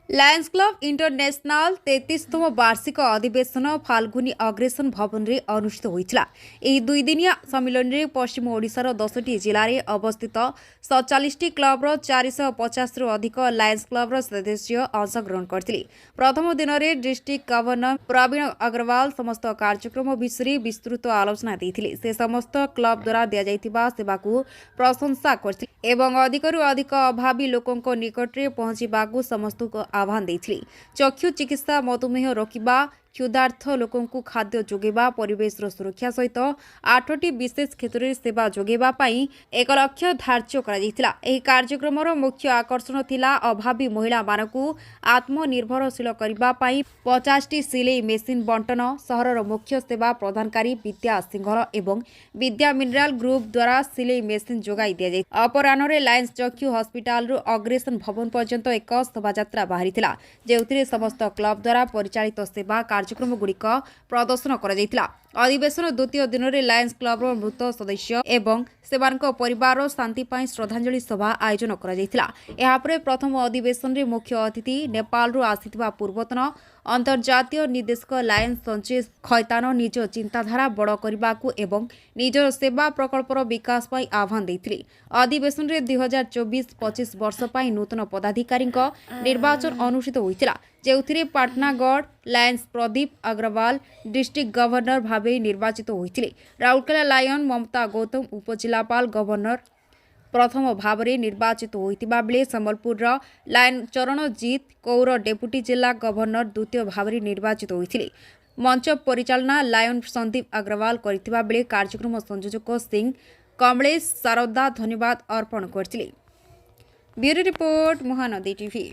Lions club international 33तम वार्षिक अधिवेशन Falguni aggression भवन में अनुष्ठित होता। यह दुईदिनिया सम्मिलन में पश्चिम ओडिशार 10टी जिले में अवस्थित 47टी क्लबर 450 रु अधिक लायन्स क्लबर सदस्य अंशग्रहण करते। प्रथम दिन में डिस्ट्रिक्ट गवर्नर प्रवीण अग्रवाल समस्त कार्यक्रम विषय विस्तृत आलोचना देते। से समस्त क्लब द्वारा दि जाइथिबा सेवा को प्रशंसा करते एवं अधिकरू अधिक अभावी लोकों निकट में पहुंचवाक समस्त को आह्वान देथिले। चक्षु चिकित्सा मधुमेह रोकवा क्षुधार्थ लोकंकु खाद्य जोगेबा परिवेश सुरक्षा सहित 8टी विशेष क्षेत्र में सेवा जोगेबा पाई 1 लक्ष धार्य करा। कार्यक्रम मुख्य आकर्षण थिला अभावी महिला मानकु आत्मनिर्भरशील करबा पाई 50टी सिलाई मेसिन बंटन। सहरर मुख्य सेवा प्रदानकारी विद्या सिंघल एवं विद्या मिनराल ग्रुप द्वारा सिलाई मेसिन जोगाई दिया जाय। अपराह्न लायन्स चक्षु हॉस्पिटल रु अग्रेसन भवन पर्यंत एक शोभायात्रा बाहरी जो समस्त क्लब द्वारा परिचालित सेवा कार्यक्रम गुड़िक प्रदर्शन करा। अधिवेशन द्वितीय दिन में लायन्स क्लब मृत सदस्य एवं सेवानक परिवार शांति पाई श्रद्धांजलि सभा आयोजन करा। प्रथम अधिवेशन में मुख्य अतिथि नेपाल आसीथिबा पूर्वतन अंतर्जातीय निर्देशक लायन्स संजय खैतान निज चिंताधारा बड़ करने एवं निज सेवा प्रकल्पर विकास पाई आह्वान देथिले। अधिवेशन में 2024-25 वर्ष पाई नूतन पदाधिकारी निर्वाचन अनुष्ठित होइतिला, जेउथिरे Patnagarh Lions Pradeep Agarwal district governor भावे निर्वाचित होइतिले। राउरकेला लायन ममता गौतम उपजिलापाल गवर्नर प्रथम भाव में निर्वाचित होइतिबा बेले संबलपुर लायन चरणजीत कौर डेपुटी जिला गवर्नर द्वितीय भाव में निर्वाचित होइतिले। मंच परिचालना लायन संदीप अग्रवाल करथिबा बेले कार्यक्रम संयोजक सिंह कमलेश शारदा धन्यवाद अर्पण करथिले। Bureau report Mahanadi TV.